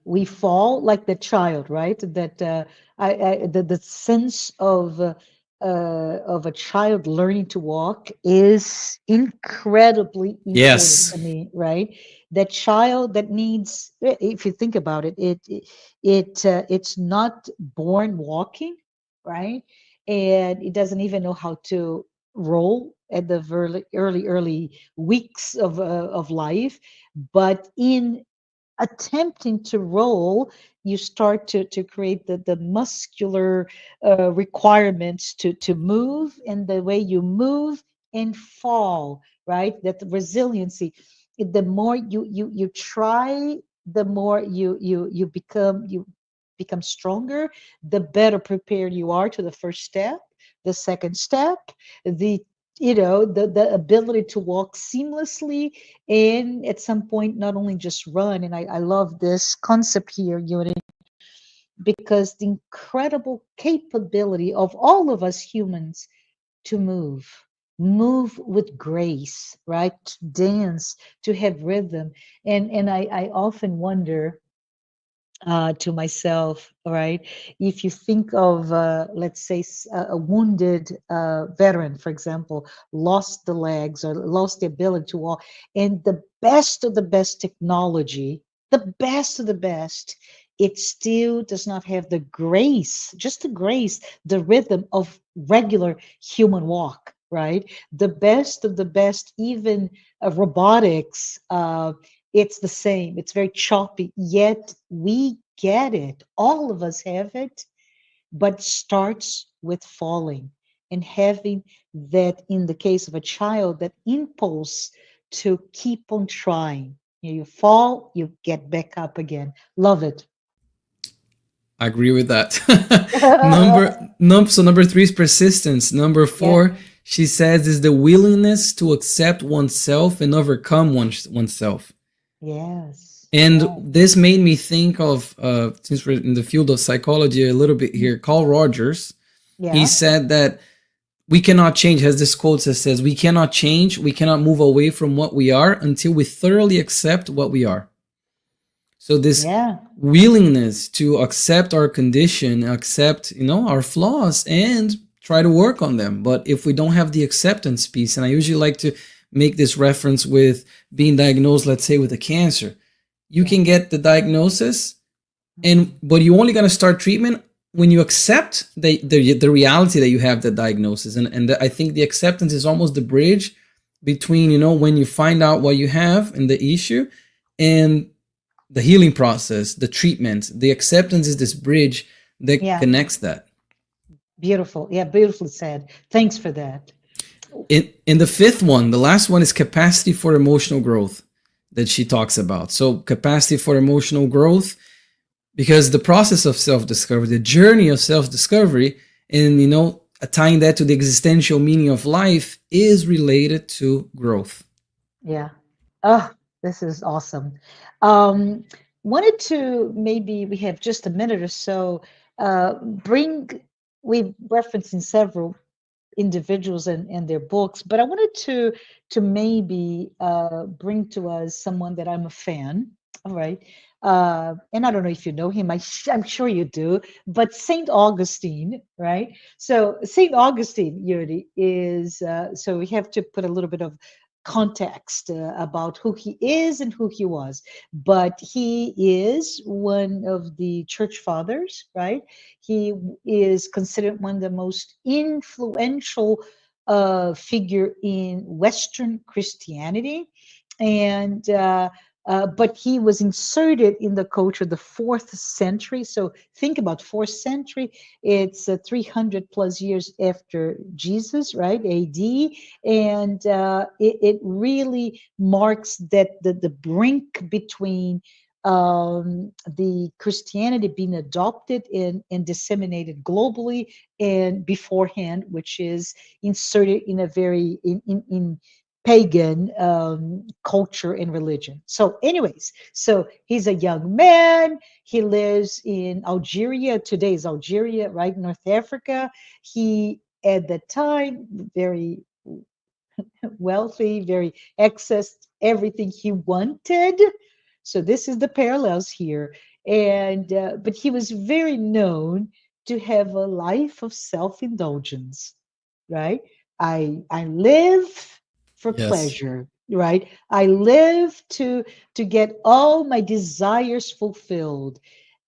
[SPEAKER 1] we fall like the child, right? That the sense of a child learning to walk is incredibly important
[SPEAKER 2] Yes.
[SPEAKER 1] to me, right? That child that needs, if you think about it, it's not born walking, right? And it doesn't even know how to roll at the early weeks of life, but in attempting to roll, you start to create the muscular requirements to move, and the way you move and fall, right? That resiliency, the more you try, the more you become stronger, the better prepared you are to the first step, the second step, the the ability to walk seamlessly, and at some point not only just run. And I love this concept here, Yuri, because the incredible capability of all of us humans to move with grace, right? To dance, to have rhythm. And I often wonder to myself, all right, if you think of, let's say, a wounded veteran, for example, lost the legs or lost the ability to walk, and the best of the best technology, the best of the best, it still does not have the grace, just the grace, the rhythm of regular human walk, right? The best of the best, even robotics. It's the same. It's very choppy, yet we get it. All of us have it, but starts with falling and having that, in the case of a child, that impulse to keep on trying. You fall, you get back up again. Love it.
[SPEAKER 2] I agree with that. So number three is persistence. Number
[SPEAKER 1] Yeah.
[SPEAKER 2] four, she says, is the willingness to accept oneself and overcome oneself.
[SPEAKER 1] Yes.
[SPEAKER 2] And
[SPEAKER 1] Yeah.
[SPEAKER 2] this made me think of, since we're in the field of psychology a little bit here, Carl Rogers. He
[SPEAKER 1] Yeah.
[SPEAKER 2] said that we cannot change, has this quote that says, we cannot change, we cannot move away from what we are until we thoroughly accept what we are. So this
[SPEAKER 1] Yeah.
[SPEAKER 2] willingness to accept our condition, accept, our flaws and try to work on them. But if we don't have the acceptance piece, and I usually like to make this reference with being diagnosed, let's say with a cancer, you
[SPEAKER 1] Yeah.
[SPEAKER 2] can get the diagnosis, and
[SPEAKER 1] Mhm.
[SPEAKER 2] but you only gonna start treatment when you accept the reality that you have the diagnosis. And I think the acceptance is almost the bridge between, when you find out what you have and the issue, and the healing process, the treatment. The acceptance is this bridge that
[SPEAKER 1] Yeah.
[SPEAKER 2] connects that.
[SPEAKER 1] Beautiful. Yeah. Beautifully said. Thanks for that.
[SPEAKER 2] In the fifth one, the last one, is capacity for emotional growth. that she talks about. So, capacity for emotional growth, because the process of self discovery, the journey of self discovery, and tying that to the existential meaning of life is related to growth.
[SPEAKER 1] Yeah. Oh, this is awesome. Um, Wanted to, maybe we have just a minute or so, bring, we've referenced in several individuals and their books, but I wanted to maybe bring to us someone that I'm a fan. All right. And I don't know if you know him. I'm sure you do. But Saint Augustine, right? So Saint Augustine, Yuri, is so we have to put a little bit of context about who he is and who he was. But he is one of the church fathers, right? He is considered one of the most influential figure in Western Christianity, and but he was inserted in the culture the fourth century. So think about fourth century; it's 300 plus years after Jesus, right? A.D., and it really marks that the brink between the Christianity being adopted and disseminated globally, and beforehand, which is inserted in a very in pagan culture and religion. So, anyways, so he's a young man. He lives in Algeria. Today is Algeria, right? North Africa. He at that time very wealthy, very accessed everything he wanted. So this is the parallels here. And but he was very known to have a life of self-indulgence, right? I live for
[SPEAKER 2] Yes.
[SPEAKER 1] pleasure, right? I live to get all my desires fulfilled.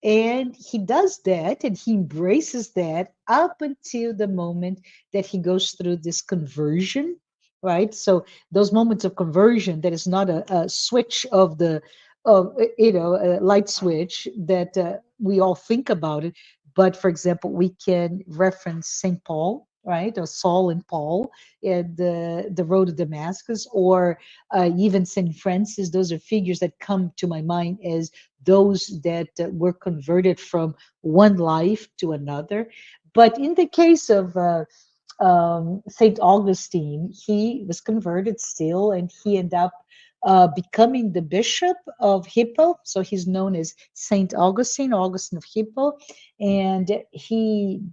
[SPEAKER 1] And he does that and he embraces that up until the moment that he goes through this conversion, right? So those moments of conversion, that is not a switch of the of a light switch that we all think about it. But for example, we can reference Saint Paul, right, or Saul and Paul in the road to Damascus, or even Saint Francis. Those are figures that come to my mind as those that were converted from one life to another. But in the case of Saint Augustine, he was converted still, and he ended up becoming the bishop of Hippo. So he's known as Saint Augustine, Augustine of Hippo, and he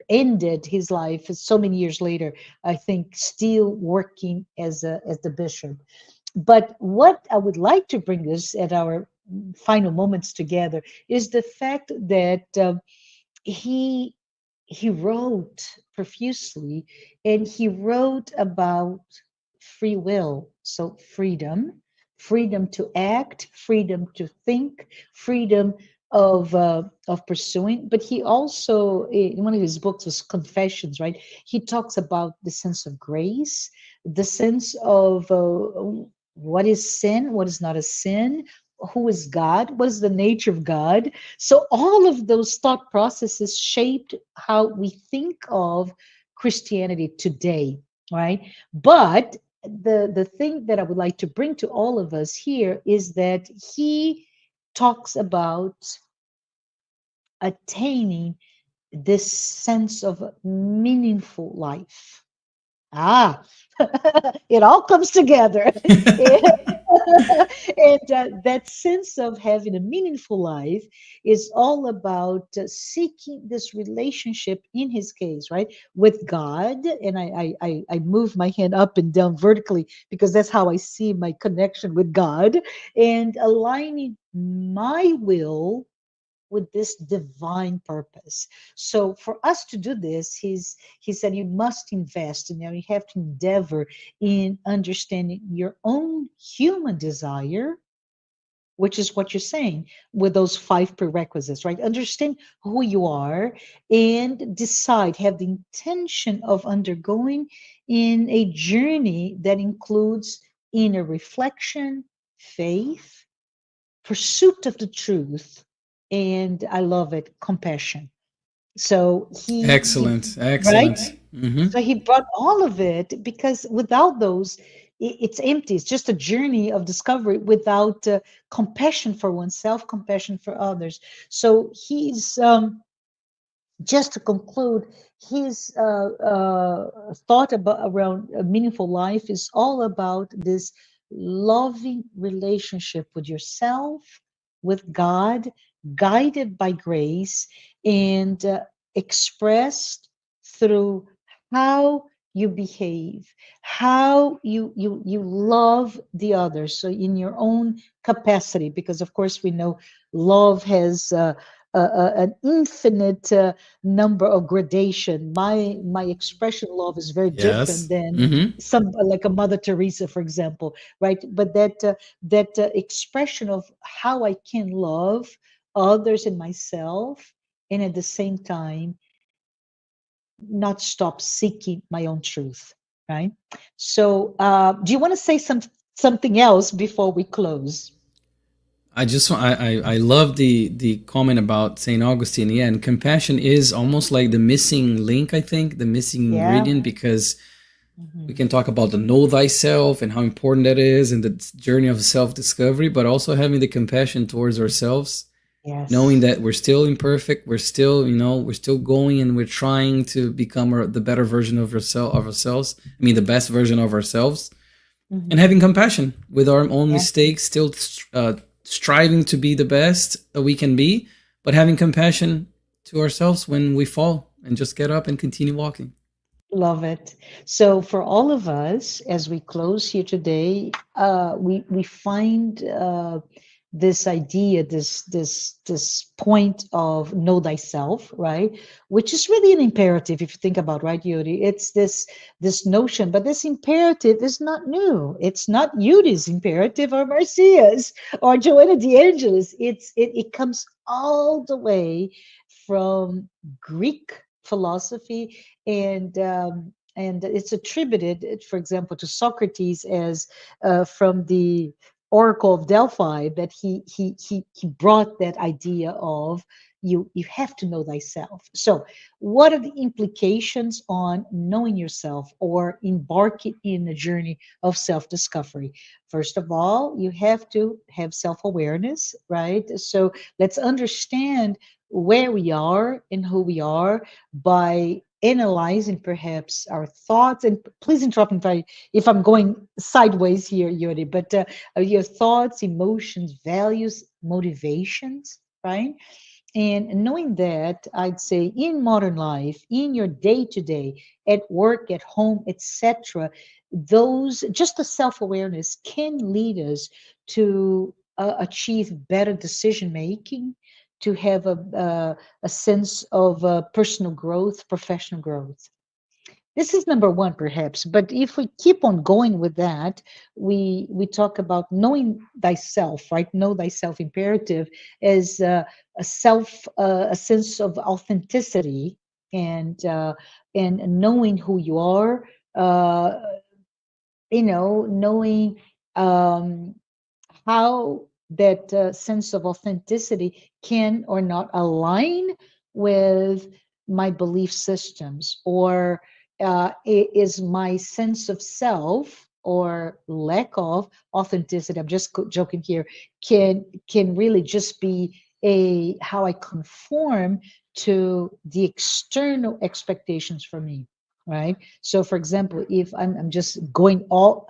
[SPEAKER 1] ended his life so many years later, I think, still working as the bishop. But what I would like to bring us at our final moments together is the fact that he he wrote profusely, and he wrote about free will. So freedom to act, freedom to think, freedom of pursuing. But he also, in one of his books was Confessions, right? He talks about the sense of grace, the sense of what is sin, what is not a sin, who is God, what is the nature of God. So all of those thought processes shaped how we think of Christianity today, right? But the thing that I would like to bring to all of us here is that he talks about attaining this sense of meaningful life. Ah, it all comes together. And that sense of having a meaningful life is all about seeking this relationship, in his case, right, with God. And I move my hand up and down vertically because that's how I see my connection with God, and aligning my will with this divine purpose. So for us to do this, he said you must invest, and you have to endeavor in understanding your own human desire, which is what you're saying with those five prerequisites, right? Understand who you are and decide, have the intention of undergoing in a journey that includes inner reflection, faith, pursuit of the truth, and I love it, compassion. So he
[SPEAKER 2] Excellent.
[SPEAKER 1] right?
[SPEAKER 2] Excellent. Hmm.
[SPEAKER 1] So he brought all of it, because without those, it's empty. It's just a journey of discovery without compassion for oneself, compassion for others. So he's just to conclude, his thought about around a meaningful life is all about this loving relationship with yourself, with God, guided by grace, and expressed through how you behave, how you love the others. So in your own capacity, because of course we know love has an infinite number of gradation. My expression love is very different
[SPEAKER 2] Yes.
[SPEAKER 1] than
[SPEAKER 2] Mm-hmm.
[SPEAKER 1] some like a Mother Teresa, for example, right? But that expression of how I can love others and myself, and at the same time not stop seeking my own truth, right? So, do you want to say something else before we close?
[SPEAKER 2] I love the comment about Saint Augustine. Yeah, and compassion is almost like the missing link. I think the missing
[SPEAKER 1] Yeah.
[SPEAKER 2] ingredient, because we
[SPEAKER 1] Mhm.
[SPEAKER 2] can talk about the know thyself and how important that is and the journey of self discovery, but also having the compassion towards ourselves, knowing
[SPEAKER 1] Yes.
[SPEAKER 2] that we're still imperfect, we're still, we're still going and we're trying to become the better version of ourselves. I mean, the best version of ourselves, and
[SPEAKER 1] Mhm.
[SPEAKER 2] having compassion with our own
[SPEAKER 1] Yeah.
[SPEAKER 2] mistakes, still striving to be the best that we can be, but having compassion to ourselves when we fall and just get up and continue walking.
[SPEAKER 1] Love it. So for all of us, as we close here today, we find this idea, this point of know thyself, right? Which is really an imperative if you think about, right, Yuri? It's this notion, but this imperative is not new. It's not Yuri's imperative or Marcia's or Joanna de Angelis. It comes all the way from Greek philosophy, and it's attributed, for example, to Socrates as from the Oracle of Delphi, that he brought that idea of you have to know thyself. So, what are the implications on knowing yourself or embarking in a journey of self discovery? First of all, you have to have self awareness, right? So let's understand where we are and who we are by analyzing perhaps our thoughts. And please interrupt me if I'm going sideways here, Yuri, but your thoughts, emotions, values, motivations, right? And knowing that, I'd say in modern life, in your day to day, at work, at home, etc., those just the self awareness can lead us to achieve better decision making, to have a sense of personal growth, professional growth. This is number one, perhaps. But if we keep on going with that, we talk about knowing thyself, right? Know thyself imperative as a sense of authenticity, and knowing who you are. Uh, knowing um, how that sense of authenticity can or not align with my belief systems, or is my sense of self or lack of authenticity, I'm just joking here, can really just be a how I conform to the external expectations for me, right? So for example, if I'm just going all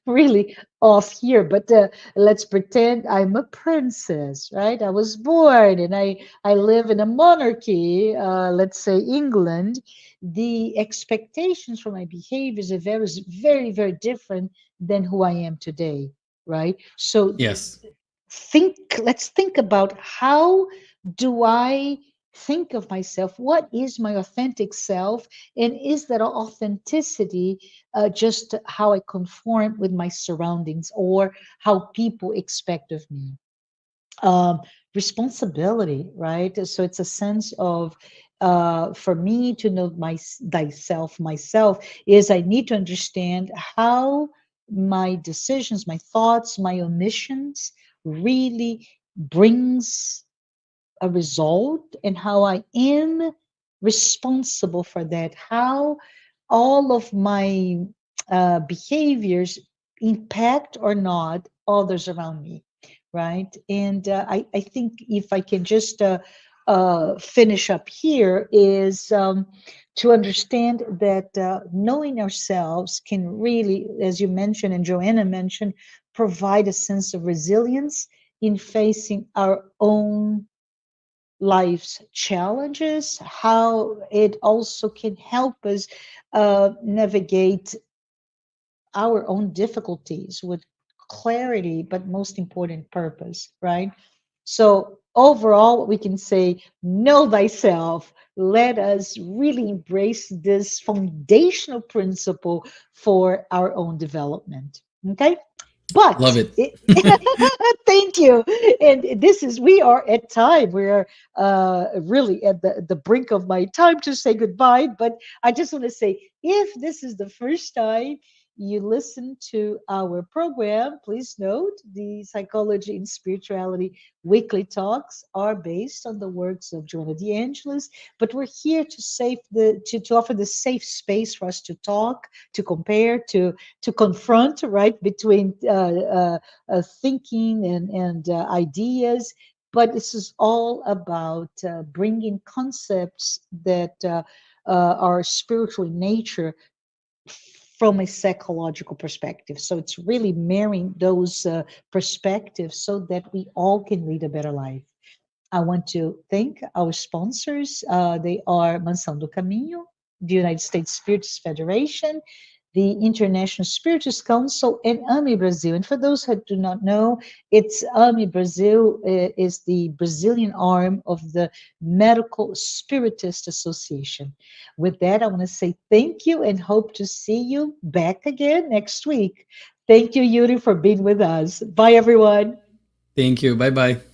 [SPEAKER 1] really off here, but let's pretend I'm a princess, right? I was born and I live in a monarchy, let's say England. The expectations for my behaviors are very different than who I am today, right? So
[SPEAKER 2] Yes.
[SPEAKER 1] let's think about how do I think of myself, what is my authentic self, and is that authenticity just how I conform with my surroundings or how people expect of me. um, Responsibility, right? So it's a sense of for me to know thyself myself is I need to understand how my decisions, my thoughts, my omissions really brings a result, and how I am responsible for that, how all of my behaviors impact or not others around me, right? And I think if I can just finish up here is to understand that knowing ourselves can really, as you mentioned and Joanna mentioned, provide a sense of resilience in facing our own life's challenges, how it also can help us navigate our own difficulties with clarity, but most important, purpose, right? So, overall, what we can say, know thyself. Let us really embrace this foundational principle for our own development. Okay.
[SPEAKER 2] Love
[SPEAKER 1] But
[SPEAKER 2] it.
[SPEAKER 1] thank you. And this is, we are at time. We're really at the brink of my time to say goodbye. But I just want to say, if this is the first time you listen to our program, please note the Psychology and Spirituality weekly talks are based on the works of Joanna de Angelis, but we're here to save to offer the safe space for us to talk, to compare, to confront, right, between thinking and ideas. But this is all about bringing concepts that are spiritual in nature from a psychological perspective. So it's really marrying those perspectives so that we all can lead a better life. I want to thank our sponsors. They are Mansão do Caminho, the United States Spiritist Federation, the International Spiritist Council, and AMI Brazil. And for those who do not know, it's AMI Brazil is the Brazilian arm of the Medical Spiritist Association. With that, I want to say thank you and hope to see you back again next week. Thank you, Yuri, for being with us. Bye, everyone.
[SPEAKER 2] Thank you. Bye bye.